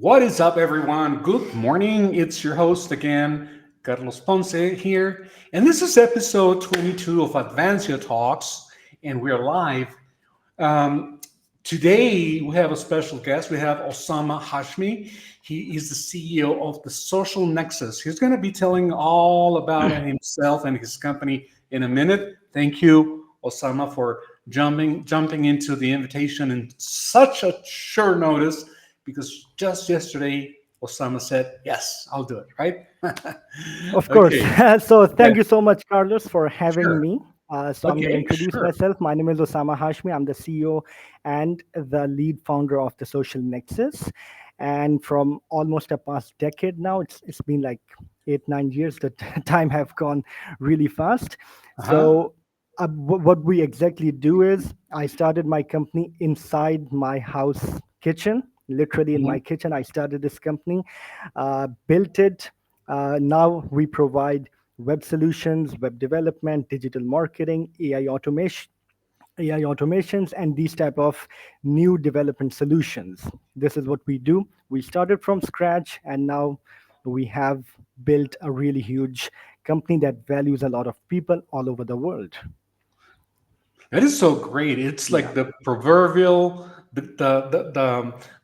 What is up, everyone? Good morning. It's your host again, Carlos Ponce here. And this is episode 22 of Advancio Talks, and we're live. Um, Today, we have a special guest. We have Osama Hashmi. He is the CEO of the Social Nexus. He's going to be telling all about himself and his company in a minute. Thank you, Osama, for jumping into the invitation in such a short notice because just yesterday, Osama said, yes, I'll do it, right? Of course. Okay, So yeah, thank you so much, Carlos, for having sure. me. So I'm going to Okay, introduce sure. myself. My name is Osama Hashmi. I'm the CEO and the lead founder of the Social Nexus. And from almost a past decade now, it's been like 8, 9 years. The time have gone really fast. Uh-huh. So what we exactly do is I started my company inside my house kitchen. Literally in Mhm. my kitchen, I started this company, built it. Now we provide web solutions, web development, digital marketing, AI automations, and these type of new development solutions. This is what we do. We started from scratch, and now we have built a really huge company that values a lot of people all over the world. That is so great. It's Yeah. like the proverbial,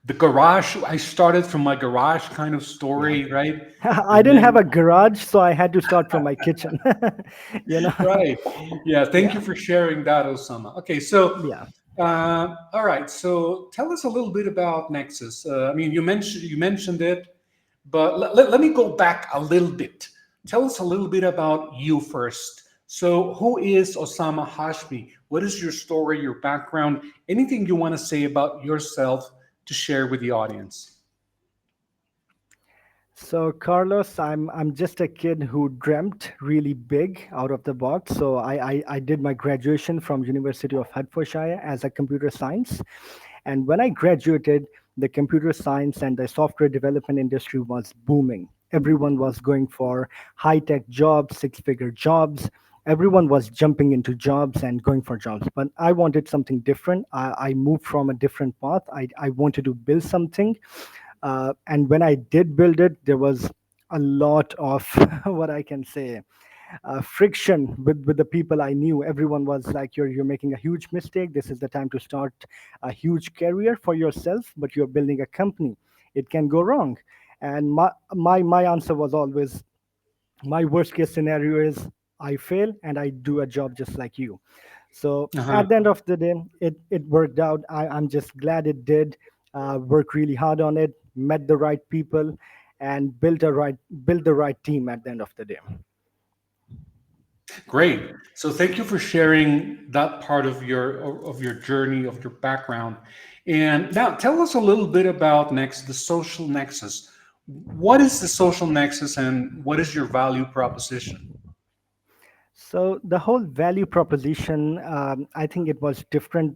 the garage. I started from my garage kind of Yeah. story, right? I And didn't have then, a garage, so I had to start from my kitchen. you know. right. Yeah. Thank Yeah. you for sharing that, Osama. Okay. So, Yeah. all right. So tell us a little bit about Nexus. I mean, you mentioned it, but let me go back a little bit. Tell us a little bit about you first. So, who is Osama Hashmi? What is your story, your background? Anything you want to say about yourself to share with the audience? So Carlos, I'm just a kid who dreamt really big out of the box. So I did my graduation from University of Hertfordshire as a computer science, and when I graduated, the computer science and the software development industry was booming. Everyone was going for high tech jobs, six-figure jobs. Everyone was jumping into jobs and going for jobs. But I wanted something different. I moved from a different path. I wanted to build something, and when I did build it, there was a lot of what I can say friction with the people I knew. Everyone was like, "You're making a huge mistake. This is the time to start a huge career for yourself, but you're building a company. It can go wrong." And my answer was always, my worst case scenario is I fail and I do a job just like you. So Uh-huh. at the end of the day, it worked out. I'm just glad it did. Work really hard on it, met the right people, and built the right team at the end of the day. Great. So, thank you for sharing that part of your journey, of your background. And now, tell us a little bit about the social nexus. What is the social nexus, and what is your value proposition? So the whole value proposition, I think it was different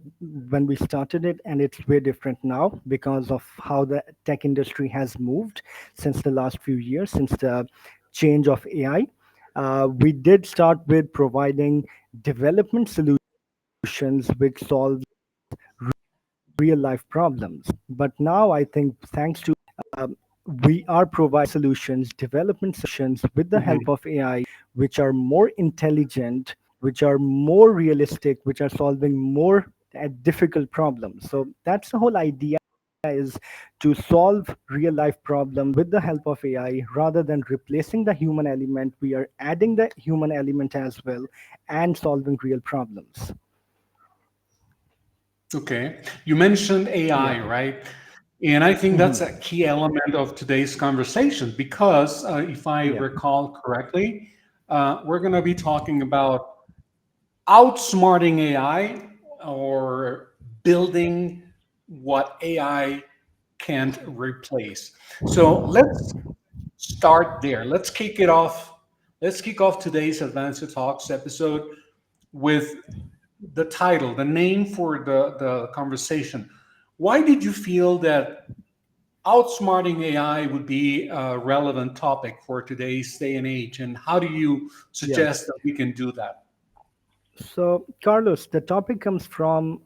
when we started it, and it's way different now because of how the tech industry has moved since the last few years, since the change of AI. We did start with providing development solutions which solve real life problems. But now I think thanks to um, we are providing solutions, development solutions with the help Mhm. of AI, which are more intelligent, which are more realistic, which are solving more difficult problems. So that's the whole idea, is to solve real life problems with the help of AI rather than replacing the human element. We are adding the human element as well and solving real problems. Okay. You mentioned AI, Yeah. right? And I think that's a Mhm. key element of today's conversation because if I Yeah. recall correctly, we're going to be talking about outsmarting AI or building what AI can't replace. So let's start there. Let's kick it off. Let's kick off today's Advanced Talks episode with the title, the name for the conversation. Why did you feel that outsmarting AI would be a relevant topic for today's day and age? And how do you Yeah. suggest that we can do that? So, Carlos, the topic comes from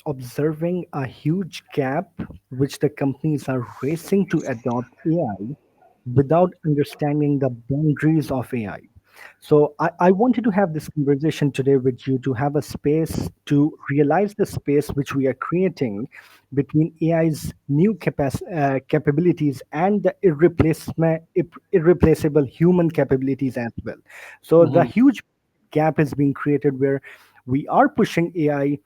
observing a huge gap which the companies are racing to adopt AI without understanding the boundaries of AI. So, I wanted to have this conversation today with you to have a space to realize the space which we are creating between AI's new capabilities and the irreplaceable human capabilities as well. So, the Hmm. huge gap is being created where we are pushing AI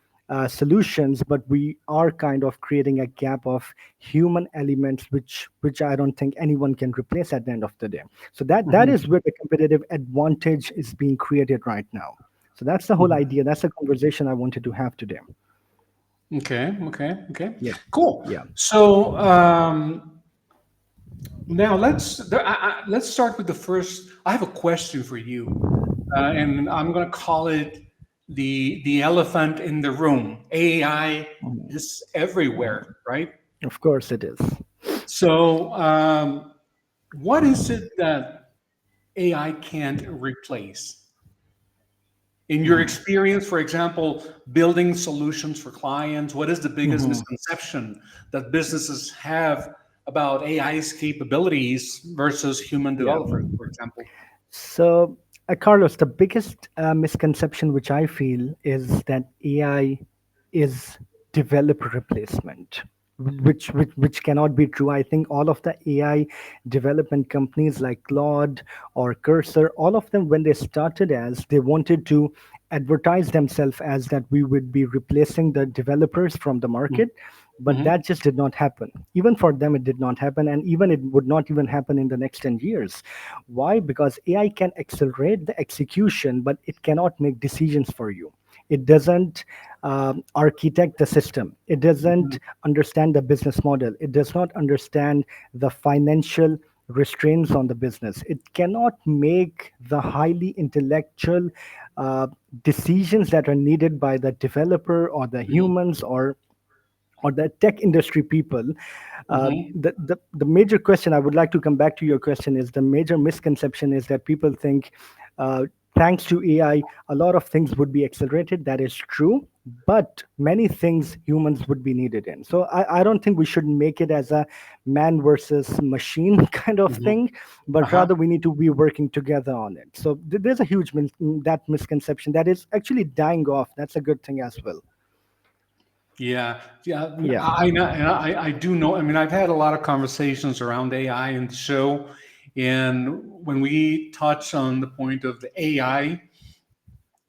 solutions, but we are kind of creating a gap of human elements, which I don't think anyone can replace at the end of the day. So that is Hmm. where the competitive advantage is being created right now. So that's the whole Hmm. idea. That's the conversation I wanted to have today. Okay, okay, okay. Yeah, Cool. yeah, So now let's start with the first. I have a question for you, and I'm going to call it the elephant in the room. AI is everywhere, right? of course it is. So what is it that AI can't replace? In your experience, for example, building solutions for clients, what is the biggest Mhm. misconception that businesses have about AI's capabilities versus human Yeah. developers, for example? So, Carlos, the biggest misconception which I feel is that AI is developer replacement, which cannot be true. I think all of the AI development companies like Claude or Cursor, all of them, when they started as, they wanted to advertise themselves as that we would be replacing the developers from the market, but Mm-hmm. that just did not happen. Even for them it did not happen, and even it would not even happen in the next 10 years. Why? Because AI can accelerate the execution, but it cannot make decisions for you. It doesn't architect the system. It Hmm. doesn't understand the business model. It does not understand the financial restraints on the business. It cannot make the highly intellectual uh, decisions that are needed by the developer or the humans or the tech industry people. Hmm. The major question I would like to come back to your question is the major misconception is that people think thanks to AI, a lot of things would be accelerated. That is true. But many things humans would be needed in. So I don't think we should make it as a man versus machine kind of Hmm. thing, but Uh-huh. rather we need to be working together on it. So there's a huge that misconception that is actually dying off. That's a good thing as well. Yeah, yeah, Yeah. I know, and I do know. I mean, I've had a lot of conversations around AI in the show, and when we touch on the point of the AI,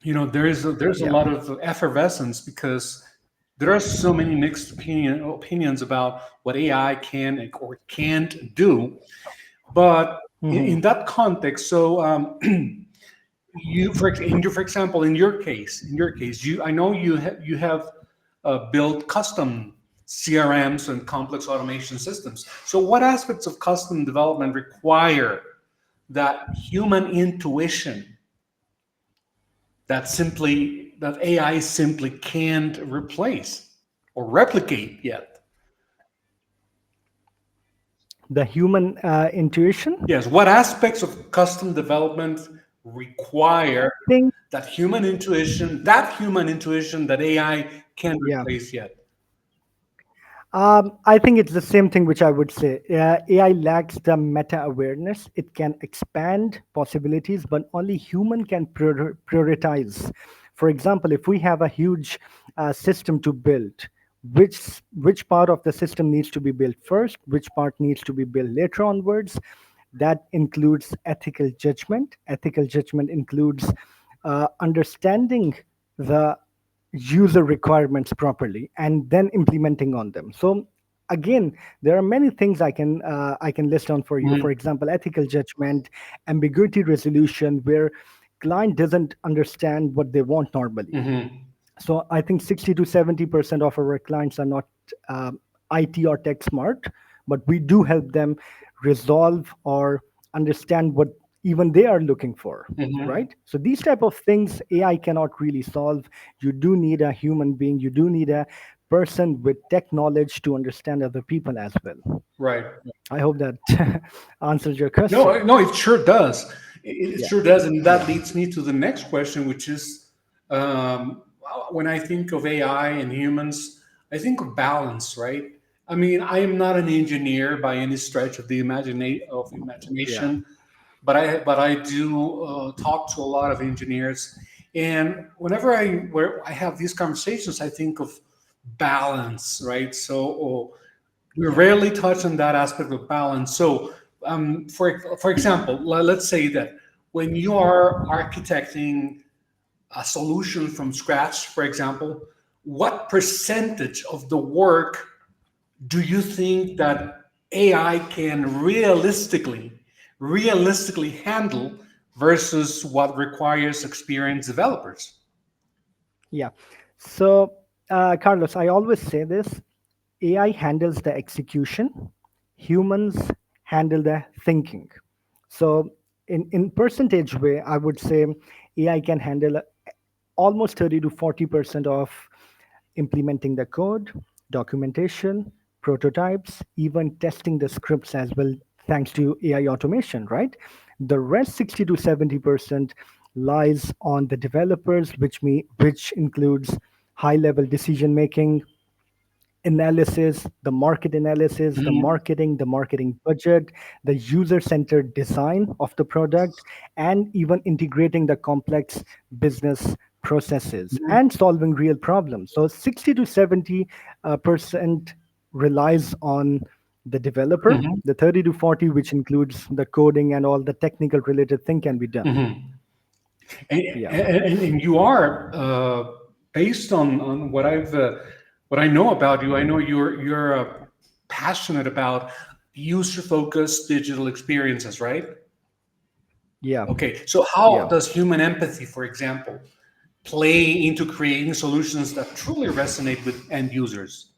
there's a Yeah. lot of effervescence because there are so many mixed opinions about what AI can or can't do. But in Hmm. that context, so for example, in your case, I know you have built custom CRMs and complex automation systems. So, what aspects of custom development require that human intuition that AI simply can't replace or replicate yet? The human intuition. Yes, what aspects of custom development require I think, that human intuition that AI can't yeah. replace yet? I think it's the same thing which I would say. AI lacks the meta awareness. It can expand possibilities, but only human can prioritize. For example, if we have a huge system to build, which part of the system needs to be built first, which part needs to be built later onwards, that includes ethical judgment. Ethical judgment includes understanding the user requirements properly and then implementing on them. So again, there are many things I can list on for you. For Mhm, example, ethical judgment, ambiguity resolution, where client doesn't understand what they want normally. mhm, So I think 60 to 70% of our clients are not IT or tech smart, but we do help them resolve or understand what even they are looking for, mhm. right? So these type of things AI cannot really solve. You do need a human being. You do need a person with tech knowledge to understand other people as well. Right. I hope that answers your No, question. no, it sure does. It Yeah, sure does, and yeah, that leads me to the next question, which is, When I think of AI and humans, I think of balance, right? I mean, I am not an engineer by any stretch of the Yeah. imagination, but I do talk to a lot of engineers, and whenever I have these conversations, I think of balance, right? So we Yeah. rarely touch on that aspect of balance. So, for example, let's say that when you are architecting a solution from scratch, for example, what percentage of the work do you think that AI can realistically handle versus what requires experienced developers? Yeah. So, Carlos, I always say this: AI handles the execution, humans handle the thinking. So, in percentage way, I would say AI can handle almost 30 to 40% of implementing the code, documentation, prototypes, even testing the scripts as well, thanks to AI automation, right? The rest 60 to 70% lies on the developers, which includes high level decision making, analysis, Mhm. the marketing budget, the user centered design of the product, and even integrating the complex business processes Mhm. and solving real problems. So 60 to 70 percent relies on the developer, Mhm. the 30 to 40, which includes the coding and all the technical related thing, can be done. Mhm. And, Yeah. and you are based on what I know about you. I know you're passionate about user focused digital experiences, right? Yeah. Okay, so how Yeah. does human empathy, for example, play into creating solutions that truly resonate with end users?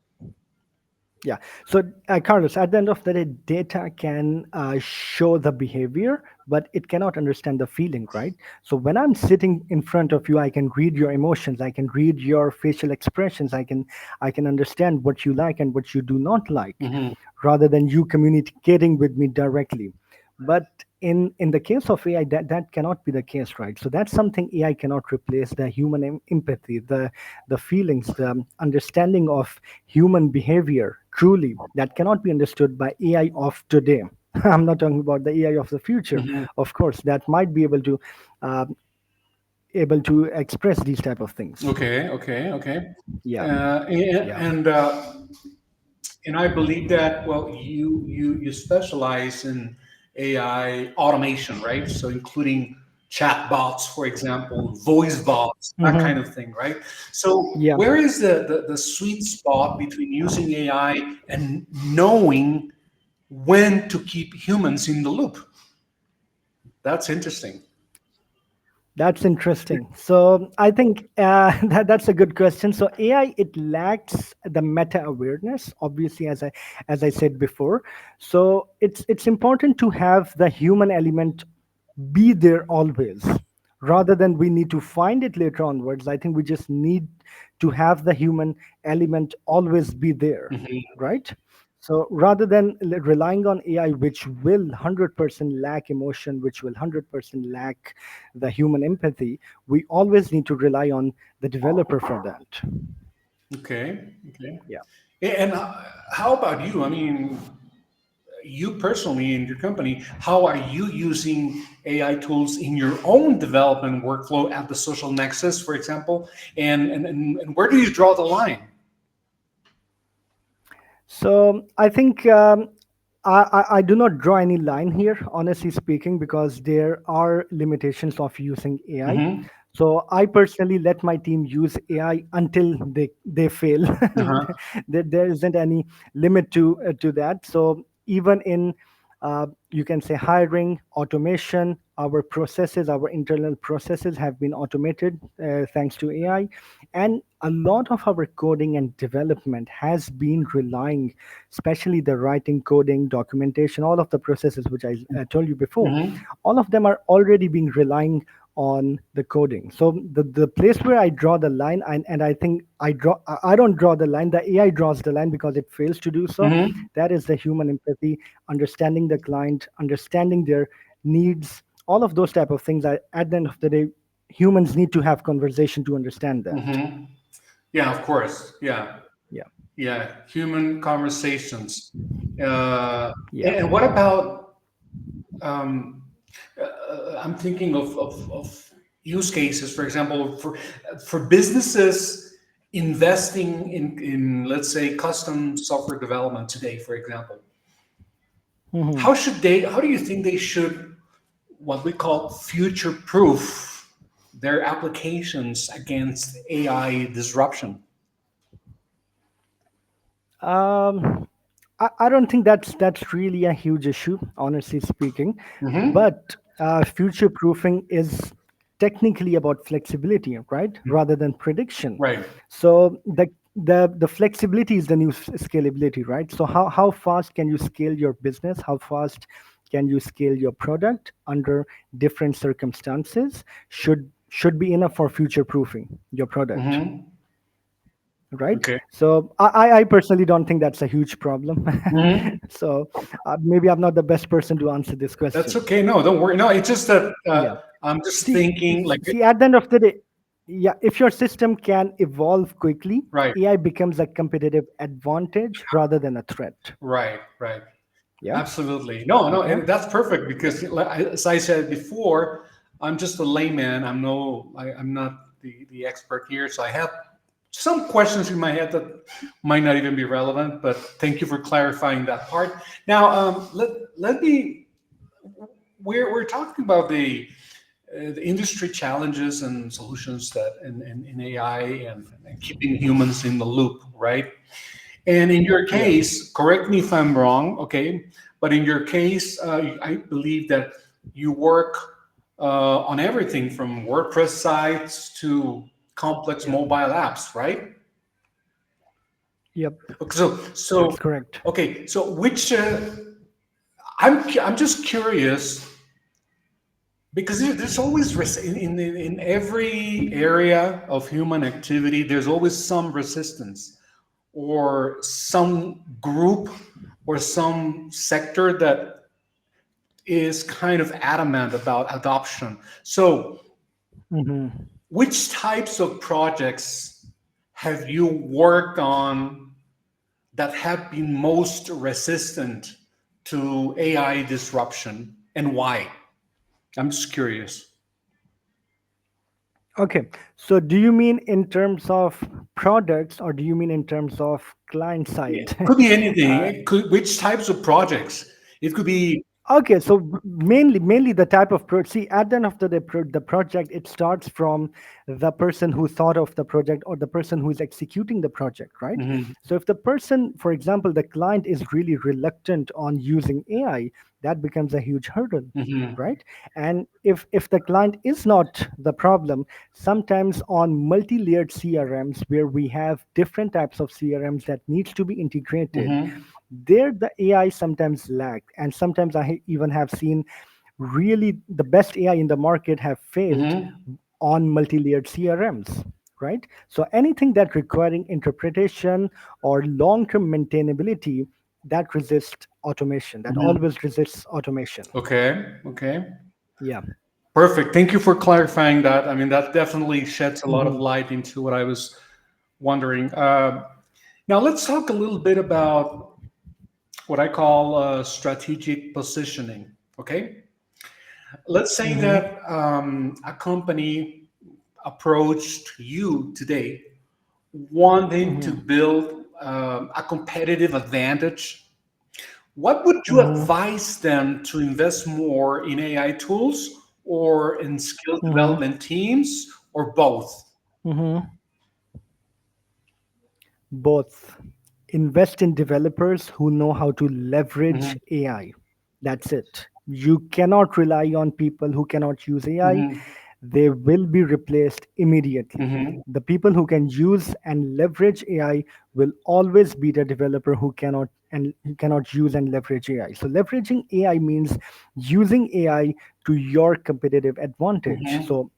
Yeah. So, Carlos, at the end of the day, data can show the behavior, but it cannot understand the feeling, right? So, when I'm sitting in front of you, I can read your emotions, I can read your facial expressions, I can understand what you like and what you do not like, Hmm. rather than you communicating with me directly. But in the case of AI, that cannot be the case, right? So that's something AI cannot replace: the human empathy, the feelings, the understanding of human behavior. Truly, that cannot be understood by AI of today. I'm not talking about the AI of the future. Hmm. Of course, that might be uh, able to express these type of things. Okay, okay, okay. Yeah, Uh, and yeah. and, uh, and I believe that well, you specialize in AI automation, right? So including chat bots, for example, voice bots, that Hmm. kind of thing, right? So Yeah. where is the sweet spot between using AI and knowing when to keep humans in the loop? That's interesting. That's interesting. So I think that's a good question. So AI, it lacks the meta awareness, obviously, as I said before. So it's important to have the human element be there always, rather than we need to find it later onwards. I think we just need to have the human element always be there, Mhm. right? So rather than relying on AI, which will 100% lack emotion, which will 100% lack the human empathy, we always need to rely on the developer for that. Okay, okay. Yeah. And how about you? I mean, you personally in your company, how are you using AI tools in your own development workflow at the social nexus, for example? And where do you draw the line? So I think I do not draw any line here, honestly speaking, because there are limitations of using AI. Hmm. So I personally let my team use AI until they fail. Uh-huh. There isn't any limit to that. So even in you can say hiring, automation, our internal processes have been automated thanks to AI, and a lot of our coding and development has been relying, especially the writing, coding, documentation, all of the processes which I told you before, Hmm. all of them are already being relying on the coding. So the place where I draw the line, and I think I don't draw the line, the AI draws the line because it fails to do so. Hmm. That is the human empathy, understanding the client, understanding their needs, all of those type of things. At the end of the day, humans need to have conversation to understand that. Hmm. Yeah, of course. Yeah. Yeah, Yeah. Human conversations. Uh, yeah. and what about, um, I'm thinking of use cases, for example, for businesses investing in, let's say, custom software development today, for example. Mhm. How do you think they should, what we call future proof their applications against AI disruption? Um, I don't think that's really a huge issue, honestly speaking. Hmm. But future proofing is technically about flexibility, right, rather than prediction. Right. So the flexibility is the new scalability, right? So how fast can you scale your business? How fast can you scale your product under different circumstances? Should be enough for future proofing your product, Hmm. right? Okay. So I personally don't think that's a huge problem. Hmm. So maybe I'm not the best person to answer this That's question. okay. No, don't worry. No, it's just that Yeah. I'm just See, thinking like, see, at the end of the day, yeah, if your system can evolve quickly, right, AI becomes a competitive advantage rather than a threat. right, right. Yeah. Absolutely. No, no, Okay. and that's perfect because, as I said before, I'm just a layman. I'm not the expert here, so I have some questions in my head that might not even be relevant. But thank you for clarifying that part. Now, let me. We're talking about the industry challenges and solutions that in AI and keeping humans in the loop, right? And in your Yeah. case, correct me if I'm wrong, okay? But in your case, I believe that you work on everything from WordPress sites to complex Yeah. mobile apps, right? Yep. Okay, so That's correct. okay, so which I'm just curious because there's always in every area of human activity, there's always some resistance or some group or some sector that is kind of adamant about adoption. So, Hmm. which types of projects have you worked on that have been most resistant to AI disruption and why? I'm just curious. Okay. So do you mean in terms of products or do you mean in terms of client Yeah, side? could be anything. uh, It could, which types of projects? It could be. Okay, so mainly the type of see at the end of the day, the project it starts from the person who thought of the project or the person who is executing the project, right? Mhm, So if the person, for example, the client is really reluctant on using AI, that becomes a huge hurdle, mhm, right? And if the client is not the problem, sometimes on multi-layered CRMs where we have different types of CRMs that needs to be integrated, mhm, there the AI sometimes lag, and sometimes even have seen really the best AI in the market have failed mhm, on multi-layered CRMs, right? So anything that requiring interpretation or long-term maintainability, that resists automation, that mhm. always resists automation. Okay, okay. Yeah. Perfect. Thank you for clarifying that. I mean, that definitely sheds a lot of Hmm. light into what I was wondering. Now, let's talk a little bit about what I call strategic positioning. Okay. Let's say Hmm. that a company approached you today wanting to Hmm. build a competitive advantage. What would you Hmm. advise them to invest more in AI tools or in skill Hmm. development teams or both? Hmm. Both. Invest in developers who know how to leverage Hmm. AI. That's it. You cannot rely on people who cannot use AI. Hmm. They will be replaced immediately. Hmm. The people who can use and leverage AI will always be the developer who cannot use and leverage AI. So leveraging AI means using AI to your competitive advantage. Hmm. So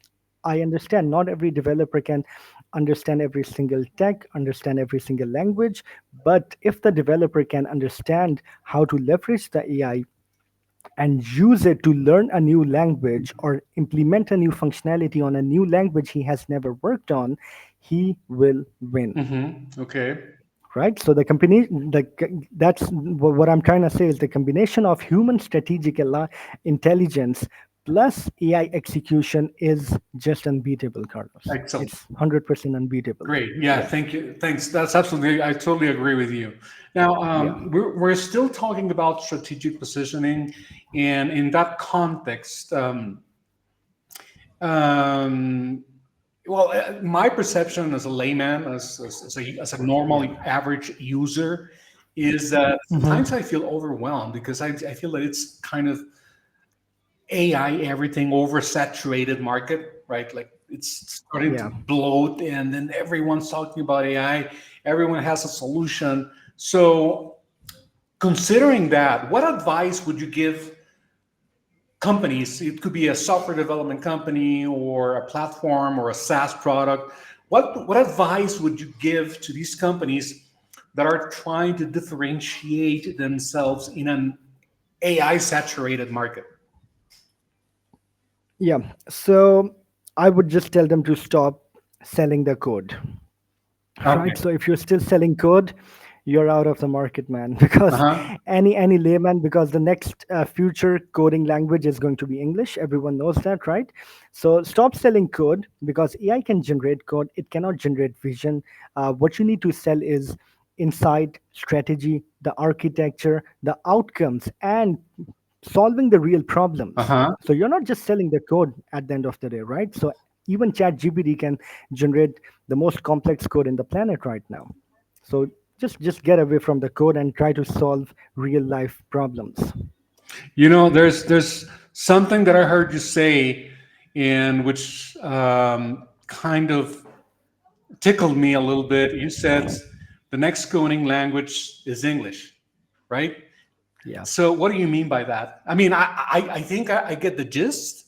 I understand not every developer can understand every single tech, understand every single language, but if the developer can understand how to leverage the AI, and use it to learn a new language or implement a new functionality on a new language he has never worked on, he will win. Okay. Right, so that's what I'm trying to say is the combination of human strategic intelligence plus AI execution is just unbeatable, Carlos. Excellent. It's 100% unbeatable. Great. Yeah. Yeah, Thank you. Thanks. That's absolutely. I totally agree with you. Now, yeah, we're still talking about strategic positioning, and in that context, um, well, my perception as a layman, as a normal yeah. average user, is that Hmm. sometimes I feel overwhelmed because I feel that it's kind of AI everything oversaturated market, right? Like it's starting to Yeah. bloat, and then everyone's talking about AI. Everyone has a solution. So, considering that, what advice would you give companies? It could be a software development company or a platform or a SaaS product. What advice would you give to these companies that are trying to differentiate themselves in an AI saturated market? Yeah. So I would just tell them to stop selling the code. Okay. Right, so if you're still selling code, you're out of the market, man. Because Uh-huh. any layman, because the next future coding language is going to be English. Everyone knows that, right? So stop selling code, because AI can generate code, it cannot generate vision. What you need to sell is insight, strategy, the architecture, the outcomes, and solving the real problems. Uh-huh. So you're not just selling the code at the end of the day, right? So even ChatGPT can generate the most complex code in the planet right now. So just get away from the code and try to solve real life problems. There's something that I heard you say, in which kind of tickled me a little bit. You said the next coding language is English, right? Yeah, So what do you mean by that? I mean, I think I get the gist.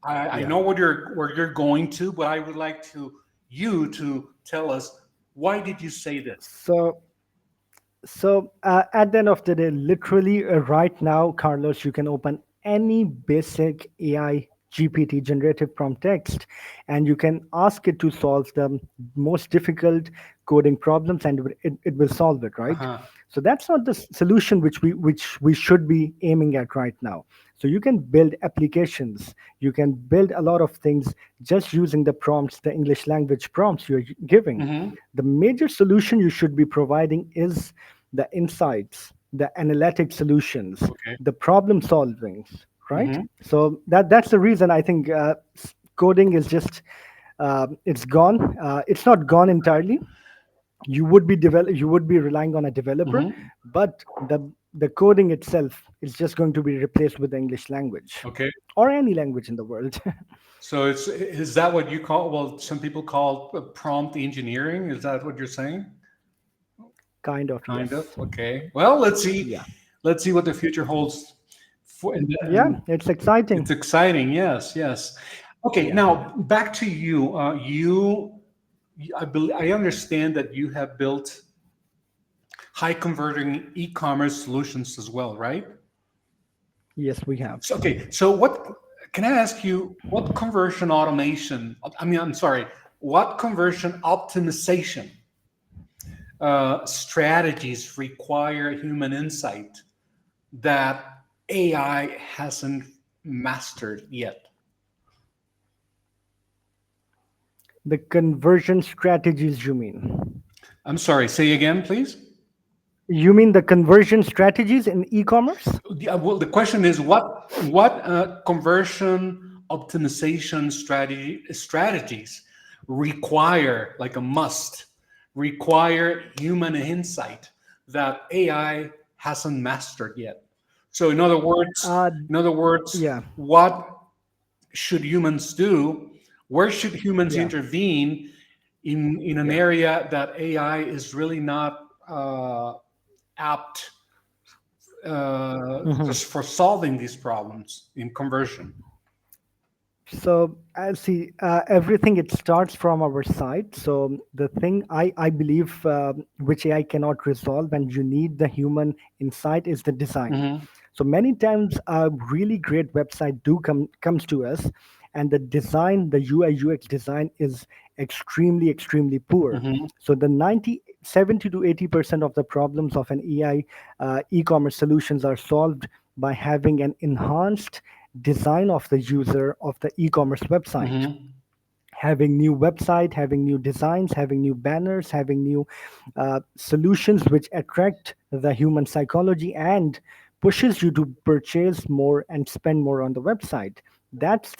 I yeah. know where you're going to, but I would like you to tell us, why did you say this? So at the end of the day, literally right now, Carlos, you can open any basic AI GPT generative prompt text, and you can ask it to solve the most difficult coding problems, and it will solve it, right? Uh-huh. So that's not the solution which we should be aiming at right now. So you can build applications, you can build a lot of things just using the prompts, the English language prompts you're giving. Mm-hmm. The major solution you should be providing is the insights, the analytic solutions, Okay. the problem solving, right? Mm-hmm. So that's the reason I think coding is just it's gone. It's not gone entirely. You would be relying on a developer, Mm-hmm. but the coding itself is just going to be replaced with the English language Okay. or any language in the world. So is that what you call? Well, some people call prompt engineering. Is that what you're saying? Kind of, Kind of. yes. Okay. Well, let's see. Yeah, Let's see what the future holds. yeah, And it's it's exciting. exciting. Yes. Yes. Okay. Yeah. Now back to you. I understand that you have built high converting e-commerce solutions as well, right? Yes, we have. So, okay. So what can I ask you? What conversion automation? I mean, I'm sorry. What conversion optimization strategies require human insight that AI hasn't mastered yet? The conversion strategies, you mean? I'm sorry, say again, please. You mean the conversion strategies in e-commerce? Well, the question is, what conversion optimization strategies require, like a must, require human insight that AI hasn't mastered yet? So, Uh, in other words, yeah, what should humans do? Where should humans yeah, intervene in an yeah. area that AI is really not apt Mhm. just for solving these problems in conversion? So I see everything. It starts from our side. So the thing I believe which AI cannot resolve, and you need the human insight, is the design. Hmm. So many times a really great website comes to us, and the design, the UI UX design is extremely poor. Hmm. So the 70 to 80% of the problems of an AI e-commerce solutions are solved by having an enhanced design of the user of the e-commerce website, Hmm. having new website, having new designs, having new banners, having new solutions which attract the human psychology and pushes you to purchase more and spend more on the website. That's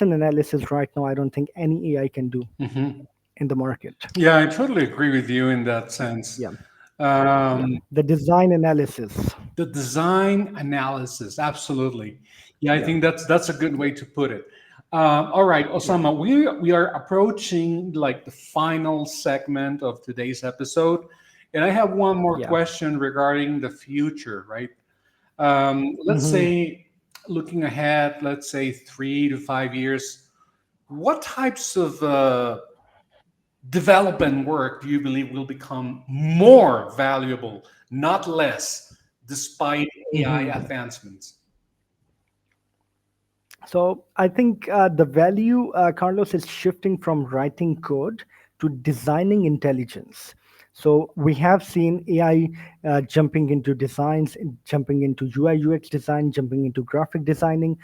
an analysis right now I don't think any AI can do Hmm. in the market. Yeah, I totally agree with you in that sense. Yeah, yeah. Um, The design analysis. the design analysis, absolutely. Yeah, I Yeah, think that's a good way to put it. All right, yeah, Osama, we are approaching like the final segment of today's episode, and I have one more yeah. question regarding the future. Right? Let's Hmm. say looking ahead, let's say 3 to 5 years, what types of development work do you believe will become more valuable, not less, despite AI Hmm. advancements? So I think the value, Carlos, is shifting from writing code to designing intelligence. So we have seen AI jumping into designs, jumping into UI UX design, jumping into graphic designing,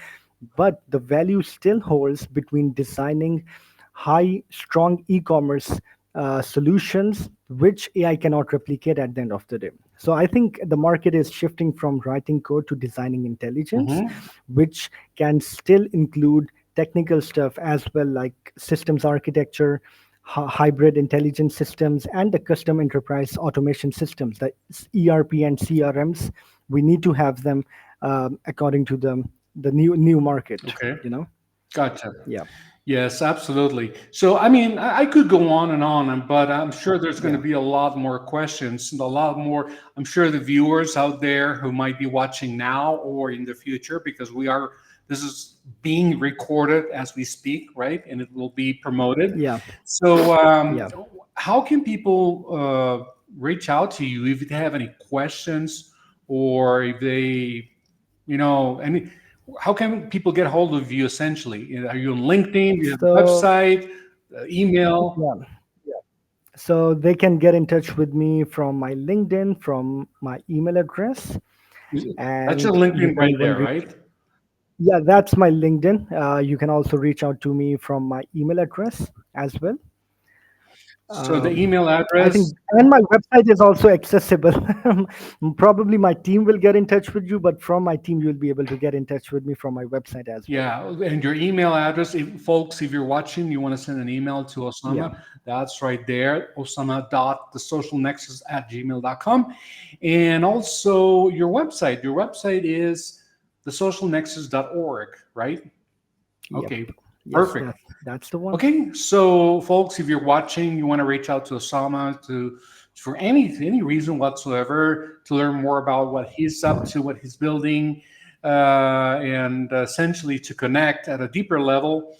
but the value still holds between designing high, strong e-commerce solutions, which AI cannot replicate at the end of the day. So I think the market is shifting from writing code to designing intelligence, Hmm. which can still include technical stuff as well, like systems architecture, hybrid intelligence systems, and the custom enterprise automation systems, the ERP and CRMs. We need to have them according to the new market. Okay, You know, gotcha. yeah, Yes, absolutely. So, I mean, I could go on and on, but I'm sure there's going to yeah, be a lot more questions, and a lot more. I'm sure the viewers out there who might be watching now or in the future, because this is being recorded as we speak, right? And it will be promoted. yeah, So, yeah. how can people reach out to you if they have any questions, or if they, any, how can people get hold of you essentially? Are you on LinkedIn? Do you have a So website, email? yeah, so they can get in touch with me from my LinkedIn, from my email address, That's your and you LinkedIn can right even there, reach. right? Yeah, that's my LinkedIn. You can also reach out to me from my email address as well. So the email I address, think, and my website is also accessible. Probably my team will get in touch with you, but from my team, you'll be able to get in touch with me from my website as well. yeah, and your email address, folks, if you're watching, you want to send an email to Yeah, Osama, that's right there, osama.thesocialnexus@gmail.com. And also your website. Your website is thesocialnexus.org, right? yep, Okay, yes, perfect. that's the one. Okay, so folks, if you're watching, you want to reach out to Osama for any reason whatsoever to learn more about what he's up to, what he's building, and essentially to connect at a deeper level,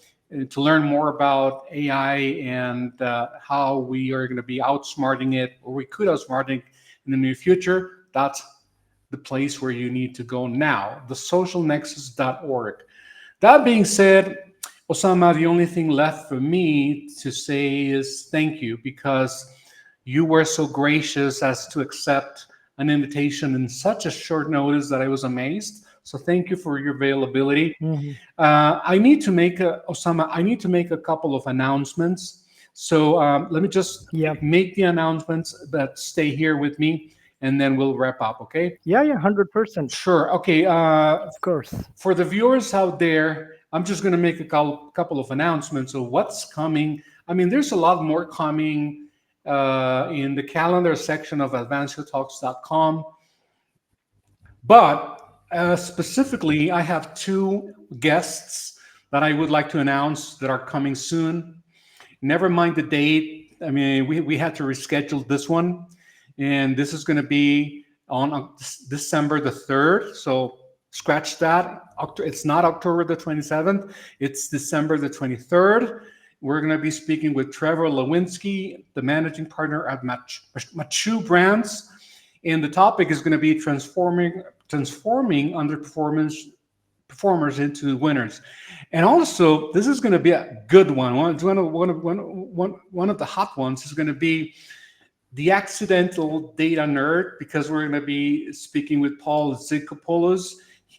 to learn more about AI and how we are going to be outsmarting it, or we could outsmart it in the near future. That's the place where you need to go now. Thesocialnexus.org. That being said, Osama, the only thing left for me to say is thank you, because you were so gracious as to accept an invitation in such a short notice that I was amazed. So thank you for your availability. Mhm. I need to make Osama. I need to make a couple of announcements. So let me just Yeah, make the announcements. But stay here with me, and then we'll wrap up. Okay? yeah, 100%, Sure. Okay. of course. For the viewers out there, I'm just going to make a couple of announcements of what's coming. I mean, there's a lot more coming in the calendar section of advanciotalks.com, but specifically, I have two guests that I would like to announce that are coming soon. Never mind the date. I mean, we had to reschedule this one, and this is going to be on December the 3rd. So scratch that. It's not October the 27th, it's December the 23rd. We're going to be speaking with Trevor Lewinsky, the managing partner at Machu Brands. And the topic is going to be transforming performers into winners. And also, this is going to be a good one. One of the hot ones is going to be the accidental data nerd, because we're going to be speaking with Paul Zikopoulos.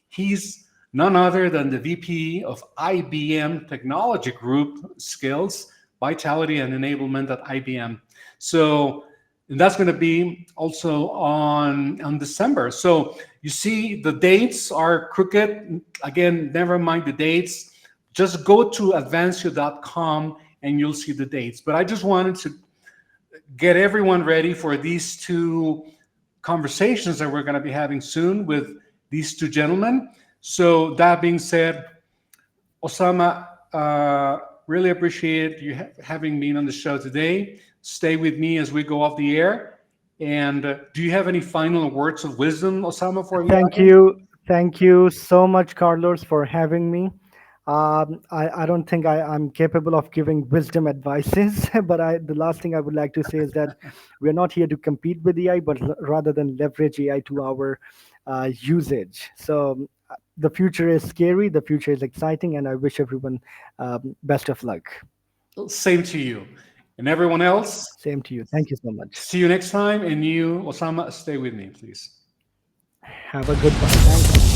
He's none other than the VP of IBM Technology Group Skills, Vitality, and Enablement at IBM. So and that's going to be also on December. So you see the dates are crooked. Again, never mind the dates. Just go to advancio.com and you'll see the dates. But I just wanted to get everyone ready for these two conversations that we're going to be having soon with these two gentlemen. So that being said, Osama, really appreciate you having been on the show today. Stay with me as we go off the air. And do you have any final words of wisdom, Osama, for the Thank audience? you. Thank you so much, Carlos, for having me. I don't think I'm capable of giving wisdom advices, but the last thing I would like to say is that we're not here to compete with AI, but rather than leverage AI to our usage. So the future is scary, the future is exciting, and I wish everyone best of luck. Same to you. And everyone else, Same to you. Thank you so much. see you next time. And you, Osama, stay with me, please. Have a good one. Thank you.